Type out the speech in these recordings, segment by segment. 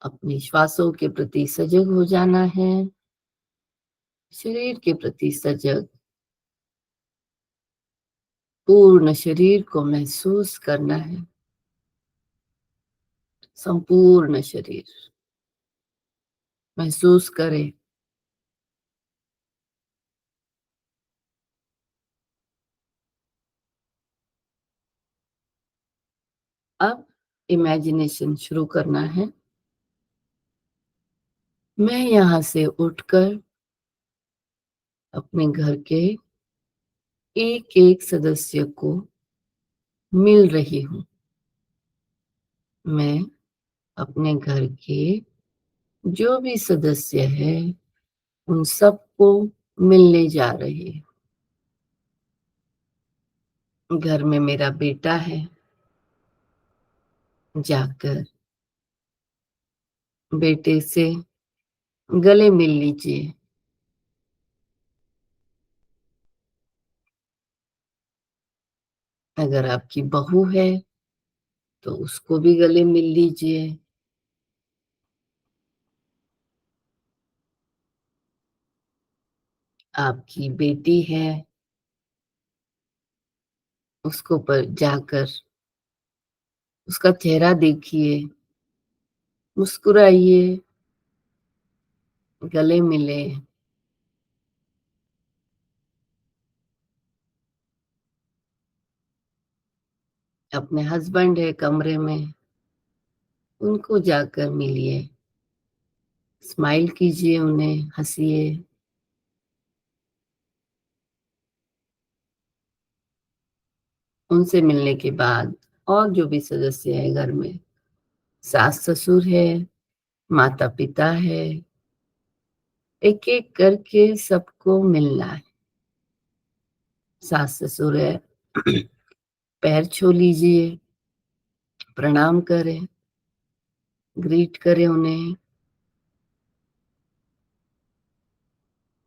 अपने श्वासों के प्रति सजग हो जाना है, शरीर के प्रति सजग, पूर्ण शरीर को महसूस करना है, संपूर्ण शरीर महसूस करें। अब इमेजिनेशन शुरू करना है। मैं यहाँ से उठकर अपने घर के एक एक सदस्य को मिल रही हूँ। मैं अपने घर के जो भी सदस्य है उन सबको मिलने जा रही हूँ। घर में मेरा बेटा है, जाकर बेटे से गले मिल लीजिए। अगर आपकी बहू है तो उसको भी गले मिल लीजिए। आपकी बेटी है, उसको पर जाकर उसका चेहरा देखिए, मुस्कुराइए, गले मिले। अपने हस्बैंड है कमरे में, उनको जाकर मिलिए, स्माइल कीजिए, उन्हें हंसिए। उनसे मिलने के बाद और जो भी सदस्य है घर में, सास ससुर है, माता पिता है, एक एक करके सबको मिलना है। सास ससुर है, पैर छू लीजिए, प्रणाम करें, ग्रीट करें उन्हें,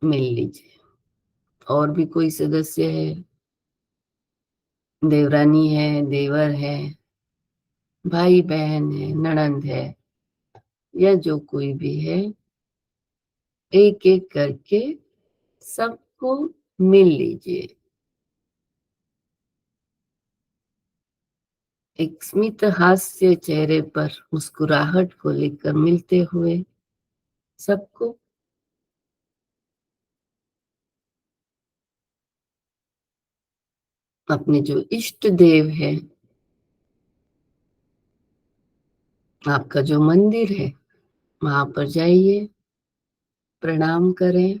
मिल लीजिए। और भी कोई सदस्य है, देवरानी है, देवर है, भाई बहन है, ननंद है, या जो कोई भी है, एक एक करके सबको मिल लीजिए। एक स्मित हास्य चेहरे पर मुस्कुराहट को लेकर मिलते हुए सबको। अपने जो इष्ट देव है, आपका जो मंदिर है, वहां पर जाइए, प्रणाम करें।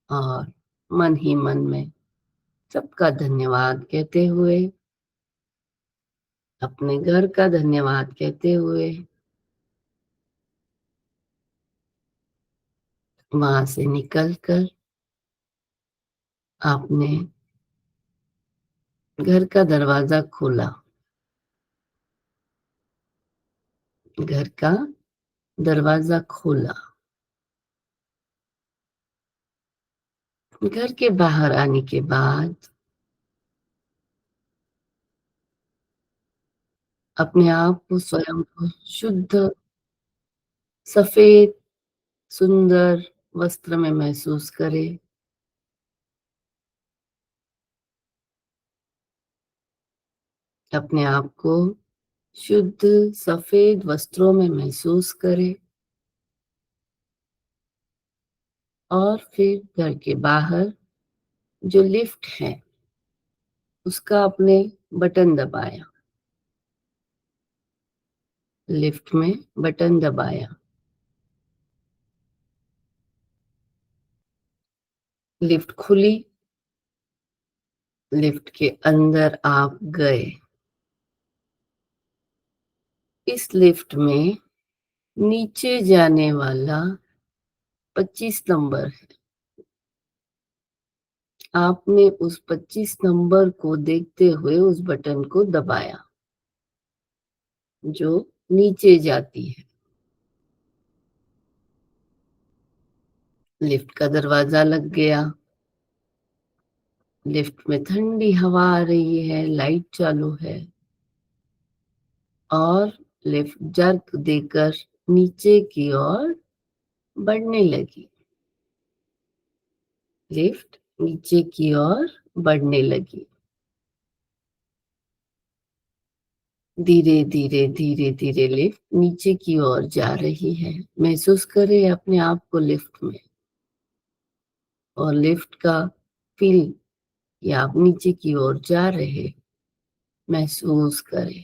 और मन ही मन में सबका धन्यवाद कहते हुए, अपने घर का धन्यवाद कहते हुए वहां से निकलकर आपने घर का दरवाजा खोला। घर का दरवाजा खोला। घर के बाहर आने के बाद अपने आप को, स्वयं को शुद्ध, सफेद, सुंदर वस्त्र में महसूस करें। अपने आप को शुद्ध सफेद वस्त्रों में महसूस करें। और फिर घर के बाहर जो लिफ्ट है उसका आपने बटन दबाया। लिफ्ट में बटन दबाया, लिफ्ट खुली, लिफ्ट के अंदर आप गए। इस लिफ्ट में नीचे जाने वाला 25 नंबर है। आपने उस 25 नंबर को देखते हुए उस बटन को दबाया जो नीचे जाती है। लिफ्ट का दरवाजा लग गया। लिफ्ट में ठंडी हवा आ रही है, लाइट चालू है और लिफ्ट जर्क देकर नीचे की ओर बढ़ने लगी। लिफ्ट नीचे की ओर बढ़ने लगी। धीरे धीरे धीरे धीरे लिफ्ट नीचे की ओर जा रही है। महसूस करें अपने आप को लिफ्ट में और लिफ्ट का फील कि आप नीचे की ओर जा रहे महसूस करें।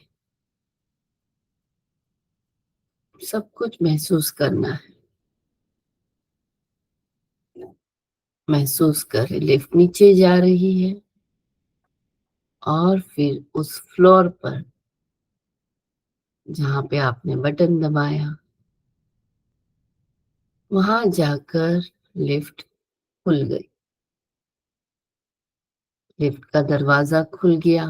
सब कुछ महसूस करना है। महसूस करें लिफ्ट नीचे जा रही है और फिर उस फ्लोर पर जहां पे आपने बटन दबाया वहां जाकर लिफ्ट खुल गई। लिफ्ट का दरवाजा खुल गया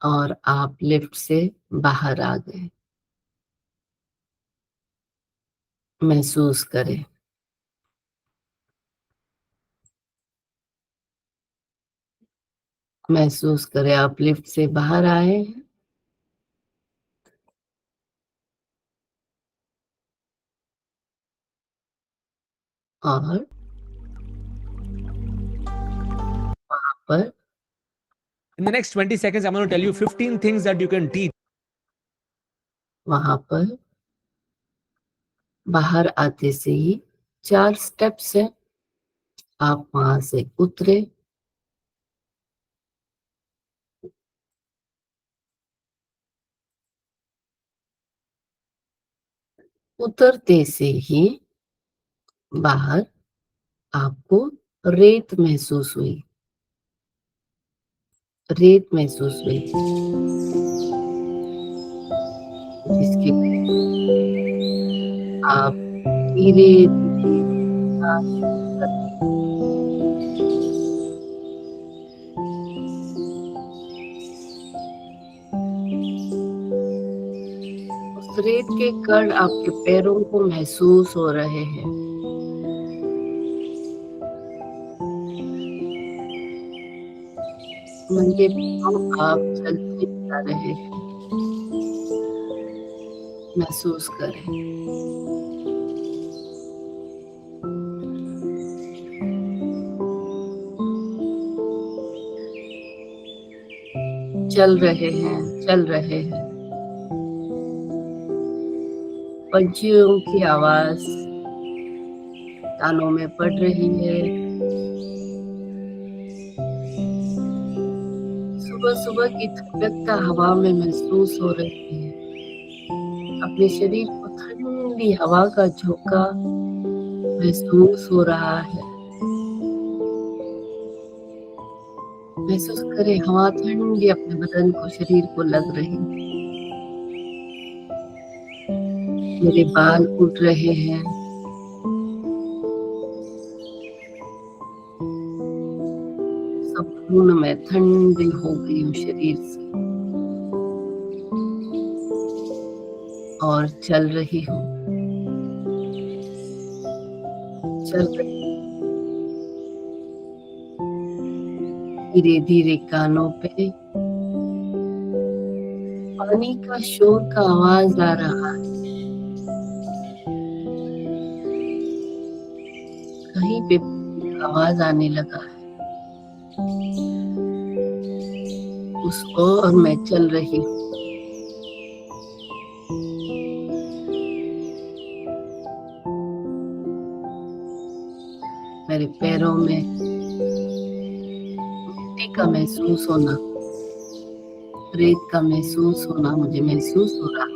और आप लिफ्ट से बाहर आ गए। महसूस करें। महसूस करें आप लिफ्ट से बाहर आए हैं और वहां पर In the next 20 seconds, I'm going to tell you 15 things that you can teach. वहां पर बाहर आते से ही 4 स्टेप्स है। आप वहां से उतरे। उतरते से ही बाहर आपको रेत महसूस हुई। रेत महसूस हुई जिसके पे आप धीरे धीरे सांस शुरू कर। उस रेत के कण आपके पैरों को महसूस हो रहे हैं। नंगे पांव आप चलते जा रहे हैं। महसूस करें। चल रहे हैं, चल रहे हैं। पंछियों की आवाज कानों में पड़ रही है। सुबह सुबह की ठंडकता हवा में महसूस हो रही है। अपने शरीर को ठंडी हवा का झोंका महसूस हो रहा है। महसूस करें हवा ठंडी अपने बदन को, शरीर को लग रही है। मेरे बाल उड़ रहे हैं। संपूर्ण मैं ठंडी हो गई हूँ शरीर से और चल रही हूँ। चल रही धीरे धीरे कानों पे पानी का शोर का आवाज आ रहा है। कहीं पे आवाज आने लगा है। उस ओर मैं चल रही हूँ। मेरे पैरों में मिट्टी का महसूस होना, रेत का महसूस होना मुझे महसूस हो रहा है।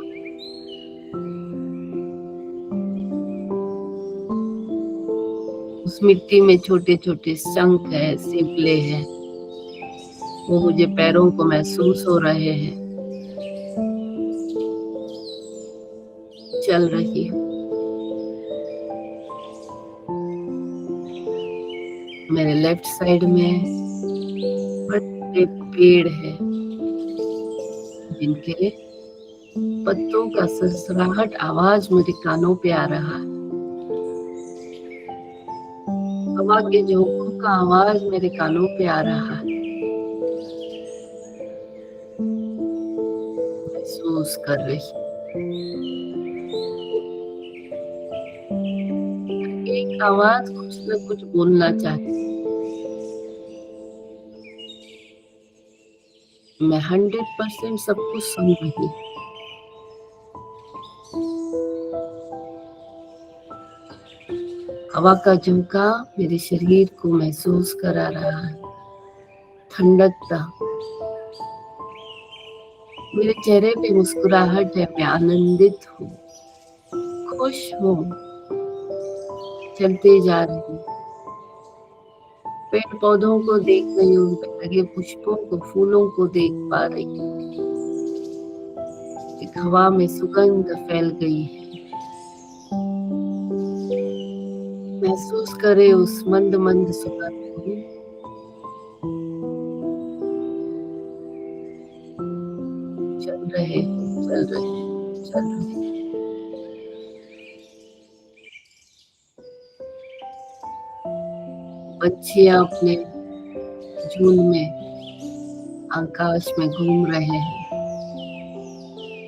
उस मिट्टी में छोटे छोटे शंख है, सिपले हैं, वो मुझे पैरों को महसूस हो रहे हैं। चल रही हूँ। मेरे लेफ्ट साइड में बड़े पेड़ है जिनके पत्तों का सरसराहट आवाज मेरे कानों पे आ रहा है। हवा के झोंकों का आवाज मेरे कानों पे आ रहा है। महसूस कर रही, एक आवाज कुछ न कुछ बोलना चाहती। मैं 100% सब कुछ सुन रही। हवा का झोंका मेरे शरीर को महसूस करा रहा है। ठंडकता, मेरे चेहरे पे मुस्कुराहट है। मैं आनंदित हूँ, खुश हूँ, चलते जा रही हूँ। पेड़ पौधों को देख रही हूँ, उन पे लगे पुष्पों को, फूलों को देख पा रही हूँ। एक हवा में सुगंध फैल गई है। महसूस करे उस मंद मंद सुगंध को। चल रहे हैं, चल रहे हैं, चल रहे हैं। पंछियां अपने झुंड में आकाश में घूम रहे हैं।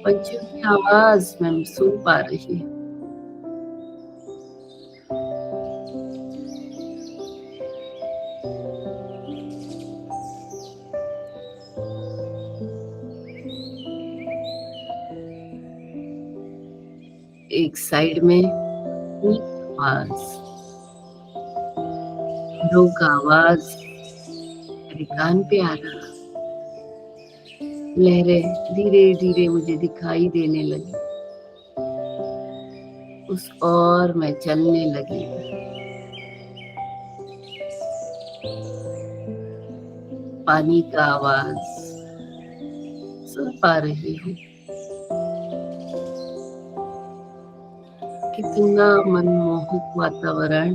पंछियों की आवाज मैं सुन पा रही हूँ। एक साइड में मीठी आवाज, पौधों का आवाज मेरे कान पे आ रहा। लहरें धीरे धीरे मुझे दिखाई देने लगी। उस ओर मैं चलने लगी। पानी का आवाज सुन पा रही हूँ। कितना मनमोहक वातावरण,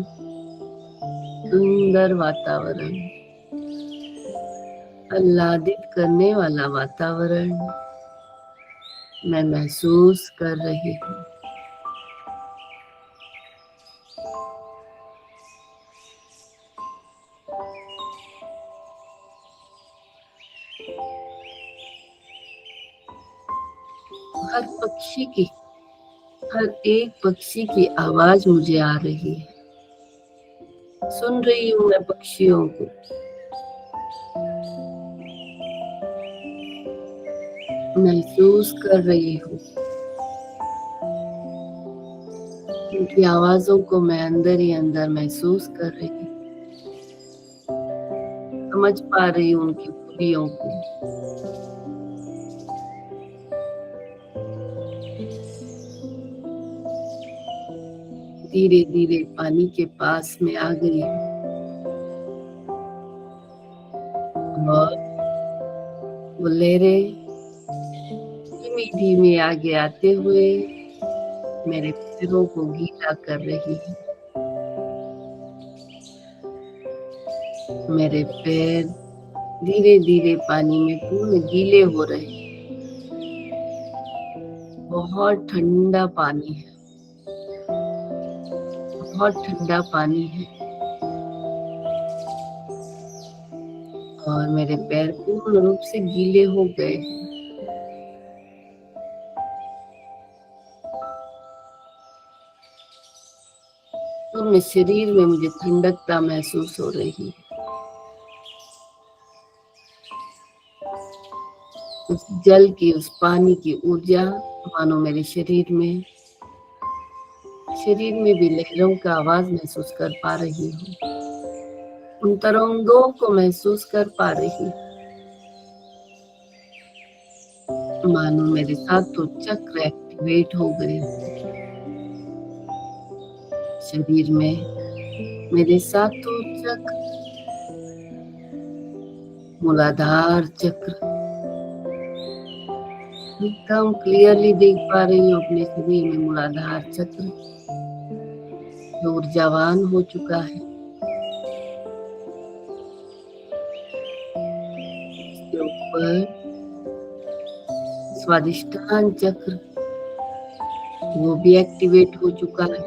सुंदर वातावरण, आह्लादित करने वाला वातावरण मैं महसूस कर रही हूँ। हर पक्षी की, हर एक पक्षी की आवाज मुझे आ रही है। सुन रही हूँ मैं पक्षियों को। महसूस कर रही हूँ उनकी आवाजों को। मैं अंदर ही अंदर महसूस कर रही हूँ, समझ पा रही हूँ उनकी खूबियों को। धीरे धीरे पानी के पास में आ गई और वो लहरें धीमी धीमी आगे आते हुए मेरे पैरों को गीला कर रही है। मेरे पैर धीरे धीरे पानी में पूर्ण गीले हो रहे हैं। बहुत ठंडा पानी है, बहुत ठंडा पानी है और मेरे पैर पूर्ण रूप से गीले हो गए हैं। पूर्ण शरीर में मुझे ठंडकता महसूस हो रही है। उस जल की, उस पानी की ऊर्जा मानो मेरे शरीर में भी लहरों का आवाज महसूस कर पा रही हूँ। उन तरंगों को महसूस कर पा रही हूँ। मानो मेरे साथ तो चक्र एक्टिवेट हो गए। शरीर में मेरे साथ तो चक्र, मूलाधार चक्र एकदम क्लियरली देख पा रही हूँ। अपने शरीर में मूलाधार चक्र जो ऊर्जावान हो चुका है। इसके ऊपर स्वादिष्टान चक्र वो भी एक्टिवेट हो चुका है।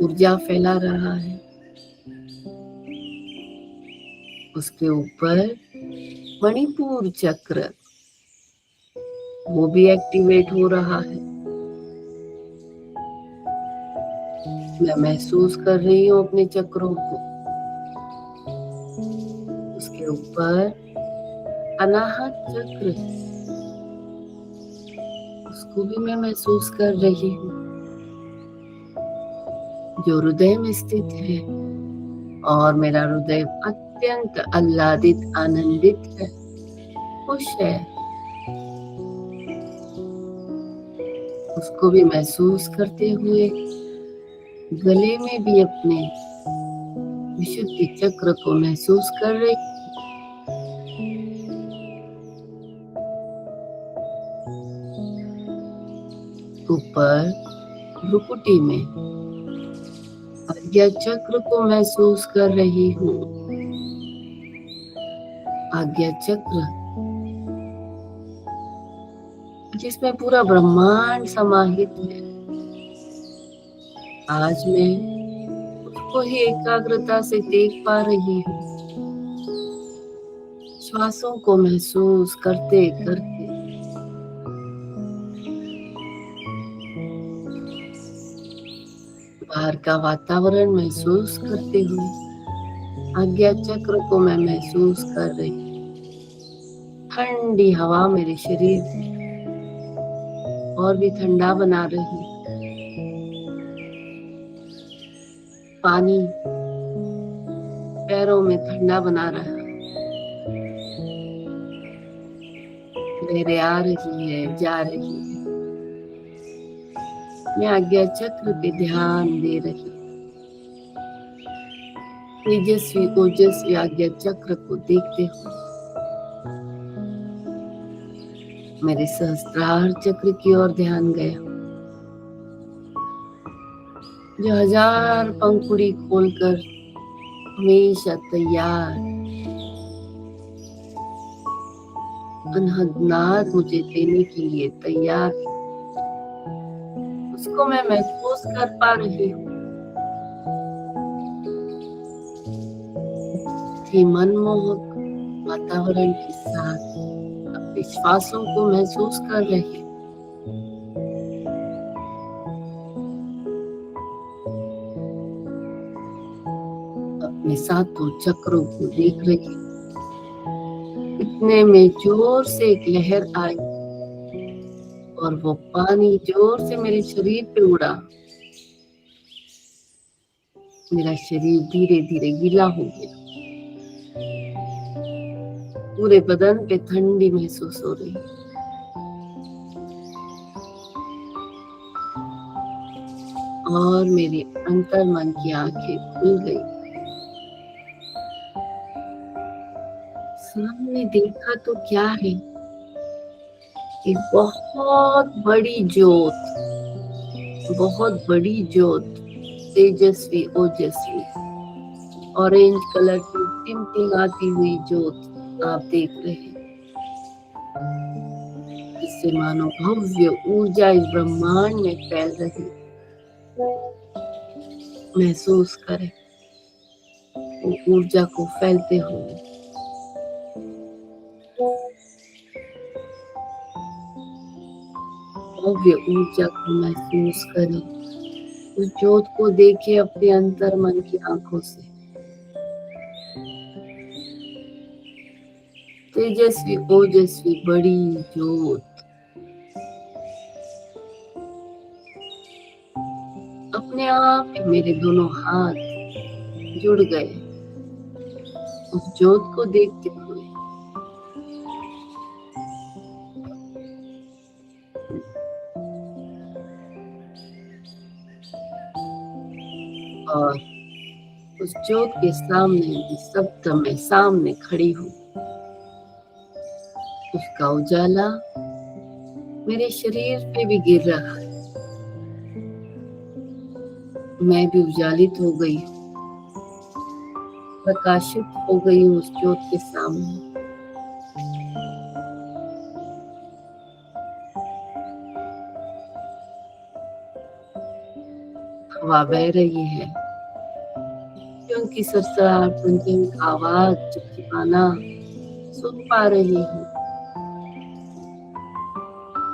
ऊर्जा फैला रहा है। उसके ऊपर मणिपुर चक्र, वो भी एक्टिवेट हो रहा है। मैं महसूस कर रही हूँ अपने चक्रों को। उसके ऊपर अनाहत चक्र, उसको भी मैं महसूस कर रही हूँ, जो हृदय में स्थित है। और मेरा हृदय अत्यंत आह्लादित, आनंदित है, खुश है। उसको भी महसूस करते हुए गले में भी अपने विशुद्धि चक्र को महसूस कर रही। ऊपर भ्रुकुटी में आज्ञा चक्र को महसूस कर रही हूँ। आज्ञा चक्र जिसमें पूरा ब्रह्मांड समाहित है। आज मैं उसको ही एकाग्रता से देख पा रही हूँ, श्वासों को महसूस करते करते। बाहर का वातावरण महसूस करते हुए आज्ञा चक्र को मैं महसूस कर रही हूँ। ठंडी हवा मेरे शरीर और भी ठंडा बना रही। पानी पैरों में ठंडा बना रहा है। लहरें आ रही है, जा रही है। मैं आज्ञा चक्र पे ध्यान दे रही। तेजस्वी ओजस्वी आज्ञा चक्र को देखते हुए मेरे सहस्त्रार चक्र की ओर ध्यान गया, जो 1000 पंखुड़ी खोलकर हमेशा तैयार, अनहद नाद मुझे देने के लिए तैयार। उसको मैं महसूस कर पा रही हूँ। मनमोहक वातावरण के साथ अपने श्वासों को महसूस कर रही हूँ। अपने सातों चक्रों को देख रही हूँ। इतने में जोर से एक लहर आई और वो पानी जोर से मेरे शरीर पे उड़ा। मेरा शरीर धीरे धीरे गीला हो गया। पूरे बदन पे ठंडी महसूस हो रही है। और मेरे अंतर मन की आंखें खुल गई। सामने देखा तो क्या है, एक बहुत बड़ी ज्योत, बहुत बड़ी ज्योत, तेजस्वी ओजस्वी ऑरेंज कलर की टिमटिमाती हुई ज्योत आप देख रहे हैं। इससे मानो भव्य ऊर्जा इस ब्रह्मांड में फैल रही। महसूस करें वो ऊर्जा को फैलते हुए। भव्य ऊर्जा को महसूस करें। उस ज्योत को देखें अपने अंतर मन की आंखों से। तेजस्वी ओजस्वी बड़ी ज्योत अपने आप ही मेरे दोनों हाथ जुड़ गए उस ज्योत को देखते हुए। और उस ज्योत के सामने निस्तब्ध मैं सामने खड़ी हूँ। उसका उजाला मेरे शरीर पे भी गिर रहा है। मैं भी उजालित हो गई, प्रकाशित हो गई हूँ उस ज्योत के सामने। हवा बह रही है, क्योंकि सरसराहट गुंजन का आवाज चिपचिपाना सुन पा रही हूँ।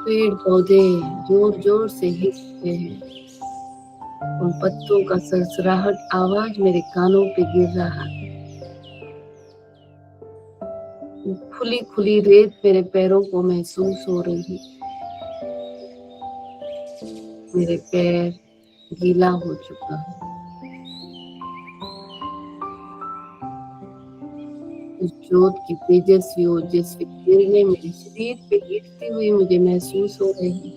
पेड़ पौधे जोर जोर से हिल रहे हैं, उन पत्तों का सरसराहट आवाज मेरे कानों पे गिर रहा है। खुली खुली रेत मेरे पैरों को महसूस हो रही, मेरे पैर गीला हो चुका है। उस जोत की तेजस्वी ओजस्वी किरणें मेरे शरीर पे गिरती हुई मुझे महसूस हो रही।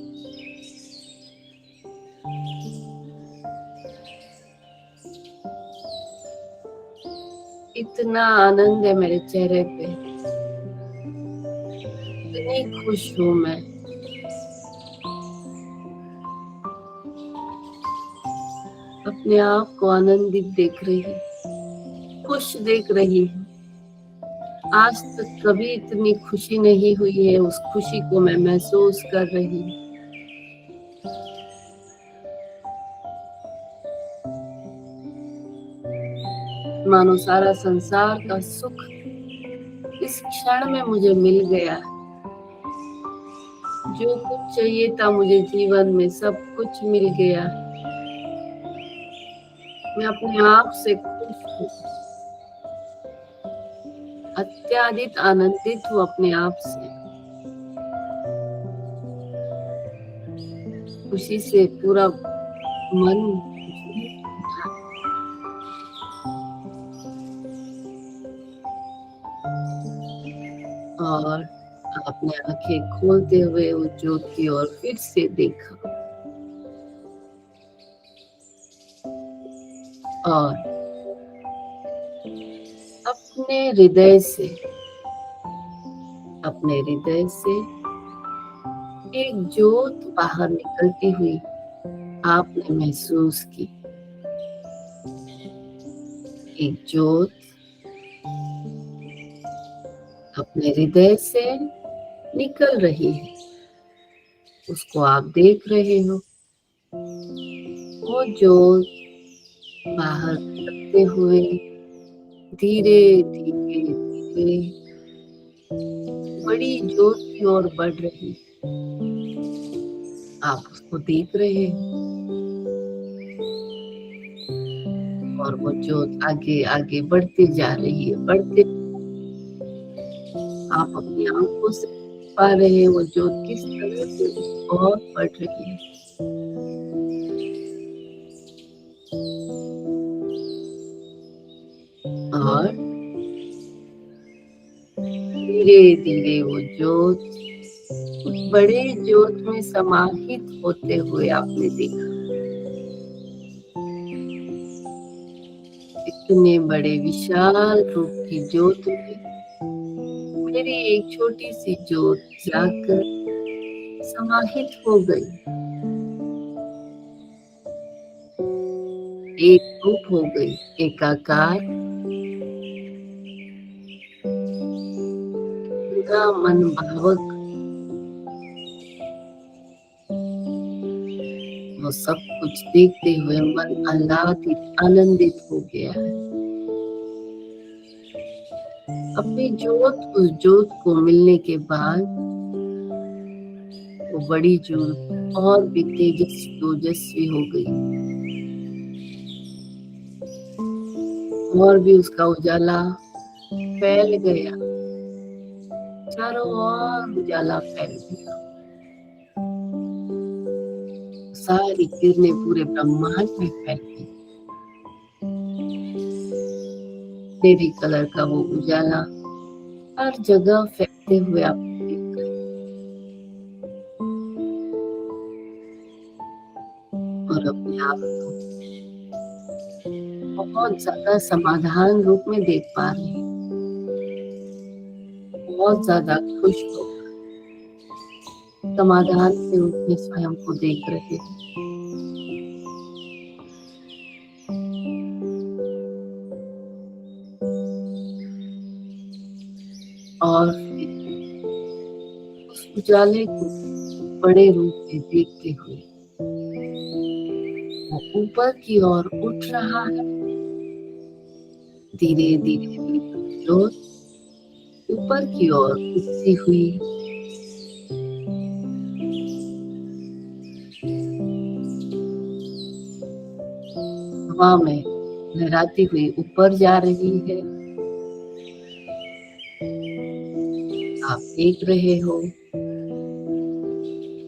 इतना आनंद है मेरे चेहरे पे, इतनी खुश हूँ मैं। अपने आप को आनंदित देख रही, खुश देख रही हूँ। आज तक कभी इतनी खुशी नहीं हुई है, उस खुशी को मैं महसूस कर रही हूँ। मानो सारा संसार का सुख इस क्षण में मुझे मिल गया। जो कुछ चाहिए था मुझे जीवन में, सब कुछ मिल गया। मैं अपने आप से खुश हूँ, अत्यधिक आनंदित हूँ अपने आप से। खुशी से पूरा मन झूम उठा। और अपने आंखें खोलते हुए उस ज्योत की ओर फिर से देखा, और अपने हृदय से एक ज्योत बाहर निकलती हुई आपने महसूस की। एक ज्योत अपने हृदय से निकल रही है, उसको आप देख रहे हो। वो ज्योत बाहर निकलते हुए धीरे धीरे धीरे बड़ी ज्योत की ओर बढ़ रही है। आप उसको देख रहे हो, और वो ज्योत आगे आगे बढ़ती जा रही है, बढ़ते। आप अपनी आंखों से पा रहे हैं वो ज्योत किस तरह से और बढ़ रही है। और धीरे धीरे वो ज्योत उस बड़े ज्योत में समाहित होते हुए आपने देखा। इतने बड़े विशाल रूप की ज्योत में मेरी एक छोटी सी ज्योत जाकर समाहित हो गई, एक रूप हो गई, एकाकार। पूरा मन भावक, वो सब कुछ देखते हुए मन आह्लादित आनंदित हो गया है। अपनी ज्योत, उस ज्योत को मिलने के बाद वो बड़ी ज्योत और भी तेजस्वी ओजस्वी हो गई, और भी उसका उजाला फैल गया, चारों ओर उजाला फैल गया। सारी किरणें पूरे ब्रह्मांड में फैल गई। बेबी कलर का वो उजाला हर जगह फैलते हुए आप देखा। और अपने आप को बहुत ज्यादा समाधान रूप में देख पा रही हूँ, बहुत ज्यादा खुश होकर समाधान से उसमें स्वयं को देख रहे हैं। और फिर उस उजाले को बड़े रूप में देखते हुए वो ऊपर की ओर उठ रहा है। धीरे धीरे धीरे ज्योत ऊपर की ओर उठती हुई हवा में लहराती हुई ऊपर जा रही है। आप देख रहे हो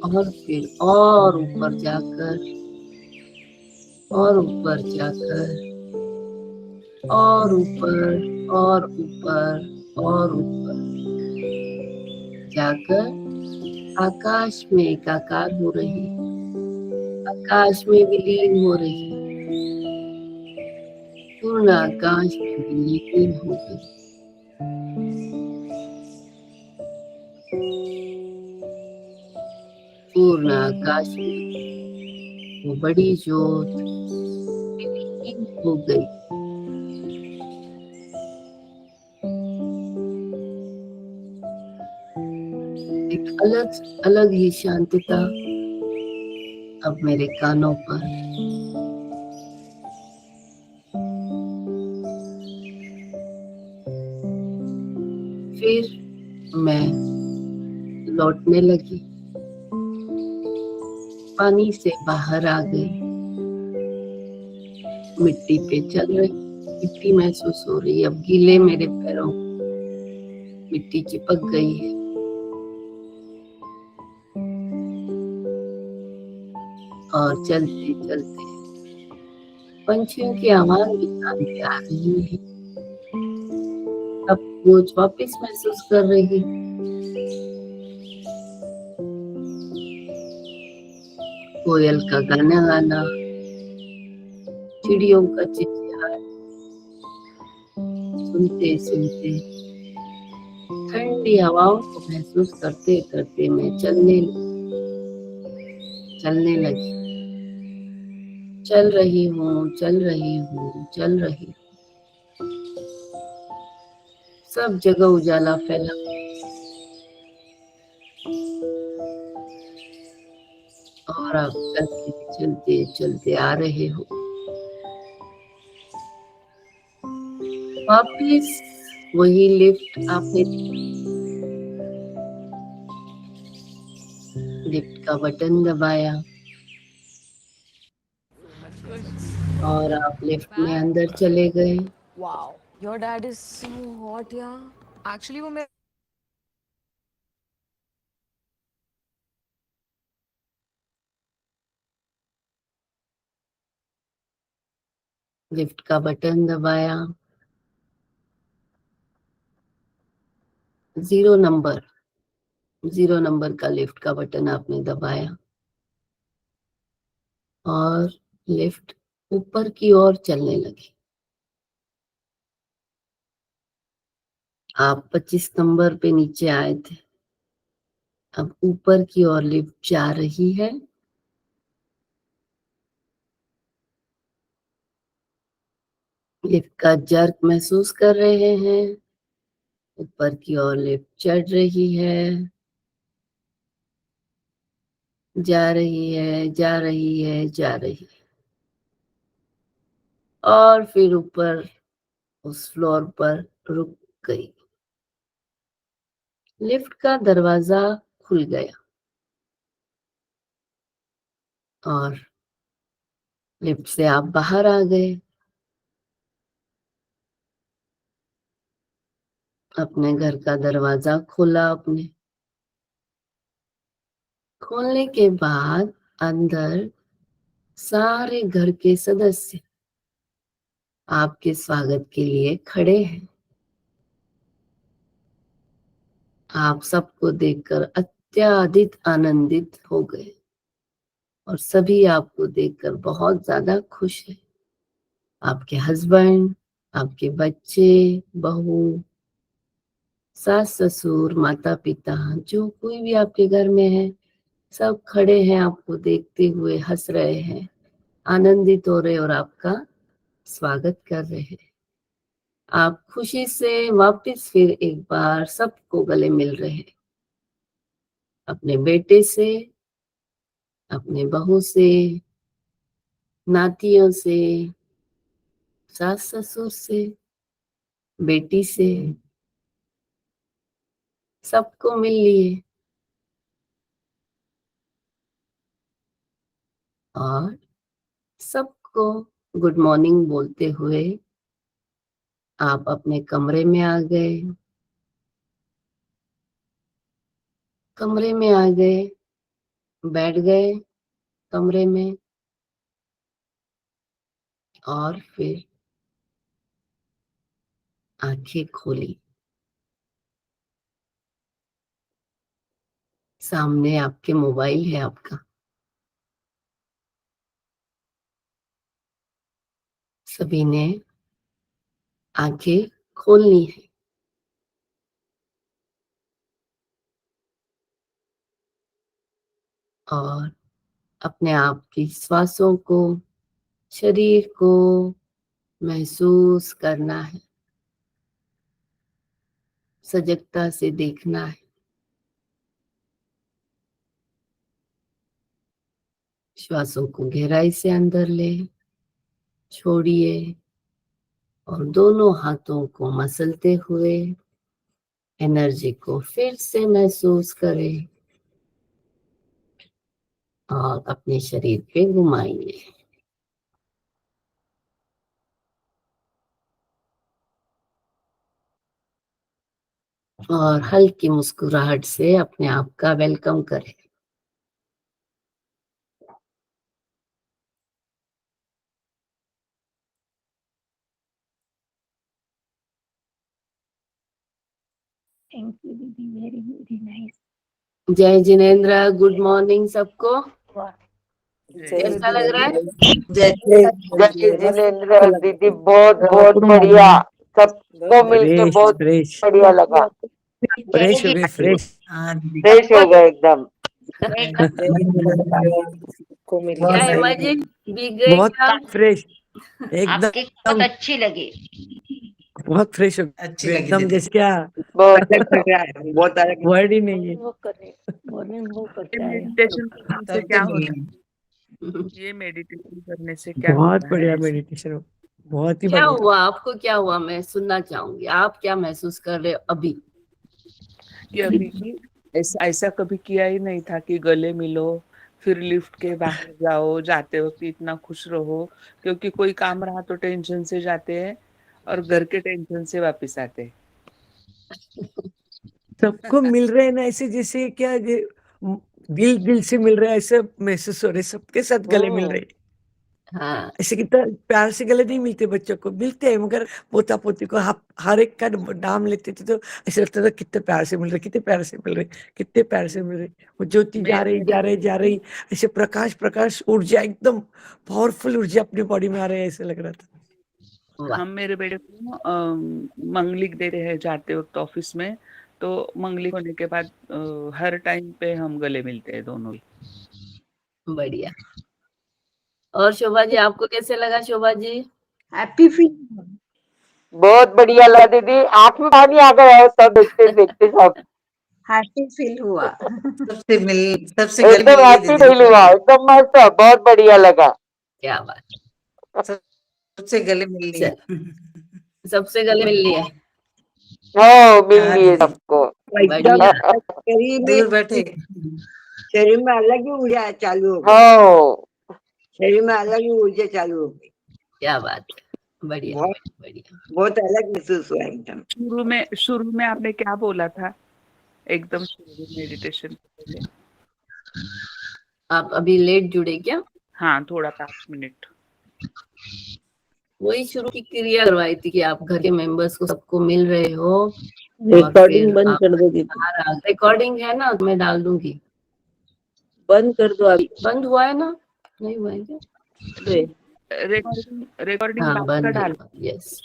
और फिर और ऊपर जाकर और ऊपर जाकर और ऊपर और ऊपर और ऊपर जाकर आकाश में एकाकार हो रही, आकाश में विलीन हो रही, पूर्ण आकाश में विलीन हो गई। पूर्ण आकाश में वो बड़ी ज्योत विलीन हो गई। एक अलग अलग ही शांतता अब मेरे कानों पर। फिर मैं लौटने लगी, पानी से बाहर आ गई, मिट्टी पे चल रही, मिट्टी महसूस हो रही। अब गीले मेरे पैरों मिट्टी चिपक गई है। और चलते चलते पंछियों की आवाज भी कान पे आ रही है। अब बोझ वापस महसूस कर रही। कोयल का गाना गाना, चिड़ियों का चिचियाट सुनते सुनते, ठंडी हवाओं को महसूस करते करते मैं चलने लगी। चल रही हूँ, चल रही हूँ, चल रही। सब जगह उजाला फैला। और आप चलते चलते चलते आ रहे हो वापिस वही लिफ्ट। आपने लिफ्ट का बटन दबाया और आप लिफ्ट में अंदर चले गए। Wow, your dad is so hot, yeah. Actually, वो मेरे लिफ्ट का बटन दबाया, 0 नंबर, 0 नंबर का लिफ्ट का बटन आपने दबाया और लिफ्ट ऊपर की ओर चलने लगी। आप 25 नंबर पे नीचे आए थे, अब ऊपर की ओर लिफ्ट जा रही है। लिफ्ट का जर्क महसूस कर रहे हैं। ऊपर की ओर लिफ्ट चढ़ रही है, जा रही है, जा रही है, जा रही है और फिर ऊपर उस फ्लोर पर रुक गई। लिफ्ट का दरवाजा खुल गया और लिफ्ट से आप बाहर आ गए। अपने घर का दरवाजा खोला आपने। खोलने के बाद अंदर सारे घर के सदस्य आपके स्वागत के लिए खड़े हैं। आप सबको देखकर अत्यधिक आनंदित हो गए और सभी आपको देखकर बहुत ज्यादा खुश हैं। आपके हस्बैंड, आपके बच्चे, बहू, सास ससुर, माता पिता, जो कोई भी आपके घर में है, सब खड़े हैं आपको देखते हुए, हंस रहे हैं, आनंदित हो रहे और आपका स्वागत कर रहे हैं। आप खुशी से वापस फिर एक बार सबको गले मिल रहे हैं, अपने बेटे से, अपने बहू से, नातियों से, सास ससुर से, बेटी से, सबको मिल लिए और सबको गुड मॉर्निंग बोलते हुए आप अपने कमरे में आ गए। कमरे में आ गए, बैठ गए कमरे में और फिर आंखें खोली। सामने आपके मोबाइल है आपका। सभी ने आंखें खोलनी है और अपने आप की श्वासों को, शरीर को महसूस करना है, सजगता से देखना है। श्वासों को गहराई से अंदर ले, छोड़िए और दोनों हाथों को मसलते हुए एनर्जी को फिर से महसूस करें और अपने शरीर पे घुमाइए। और हल्की मुस्कुराहट से अपने आप का वेलकम करें। थैंक यू दीदी, वेरी वेरी नाइस। जय जिनेंद्र, गुड मॉर्निंग सबको। कैसा लग रहा है? जय जिनेंद्र दीदी, बहुत बहुत बढ़िया, सबको मिलके बहुत फ्रेश बढ़िया लगा। फ्रेश हो गए, फ्रेश। फ्रेश हो गए एकदम। क्या हेमा जी, भीग गए बहुत क्या? फ्रेश, आपकी एकदम बहुत अच्छी लगी। बहुत फ्रेश हो अच्छी गए, लगी एकदम दीदी। जैसे क्या बहुत वर्ड ही नहीं है। वो कर रहे, मॉर्निंग वो करके आए हैं। मेडिटेशन करने से क्या होता तब है? ये मेडिटेशन करने से क्या बहुत होता बढ़िया है? मेडिटेशन हो, बहुत ही क्या बढ़िया। हुआ आपको? क्या हुआ? मैं सुनना चाहूंगी। आप क्या महसूस कर रहे हो अभी? कि अभी ऐसा ऐसा कभी किया ही नहीं था कि गले मिलो, फिर लिफ्ट के बाहर जाओ, जाते वक्त इतना खुश रहो, क्योंकि कोई काम रहा तो टेंशन से जाते हैं और घर के टेंशन से वापस आते हैं। सबको मिल रहे हैं ना, ऐसे जैसे क्या दिल दिल से मिल रहा है, ऐसे महसूस हो रहे, सबके साथ गले मिल रहे। हाँ, ऐसे कितना प्यार से गले नहीं मिलते, बच्चों को मिलते हैं मगर पोता पोती को हर एक का नाम लेते थे तो ऐसे लगता था कितने प्यार से मिल रहे, कितने प्यार से मिल रहे, कितने प्यार से मिल रहे। वो ज्योति जा रही जा रही जा रही, ऐसे प्रकाश प्रकाश ऊर्जा, एकदम पावरफुल ऊर्जा अपने बॉडी में आ रहे है, ऐसे लग रहा था। वाह, हम मेरे बेटे को मंगलिक देते हैं जाते वक्त ऑफिस में, तो मंगलिक होने के बाद हर टाइम पे हम गले मिलते हैं दोनों ही। बढ़िया। और शोभा जी, आपको कैसे लगा? Shobha ji, happy feel. बहुत बढ़िया लगा दीदी, आंख में पानी आ गया है सब देखते देखते सब। हैप्पी फील हुआ। सबसे गले एकदम मिल लिए हैप्पी दीदी। फील हुआ, एकदम मस्त, बहुत बढ़िया लगा। क्या बात। सबसे गले मिल लिए। सबसे गले मिल लिए। हाँ, मिल हाँ लिए दीदी, सबको। बढ़िया। दूर बैठे। शरीर में अलग ही ऊर्जा चालू हो गई। हाँ, शरीर में अलग ही ऊर्जा चालू हो गई। क्या बात है। बढ़िया बहुत बढ़िया। बहुत अलग महसूस हुआ एकदम। शुरू में आपने क्या बोला था? एकदम शुरू मेडिटेशन के पहले। आप अभी लेट जुड़े क्या? हाँ, थोड़ा 5 मिनट। वही शुरू की क्रिया करवाई थी कि आप घर के मेंबर्स को सबको मिल रहे हो और रिकॉर्डिंग फिर बंद आप कर दो दीदी, बाहर आ। रिकॉर्डिंग है ना, मैं डाल दूंगी। बंद कर दो अभी। बंद हुआ है ना? नहीं हुआ है क्या? रिकॉर्डिंग हाँ, बात का बंद है। डाल। यस।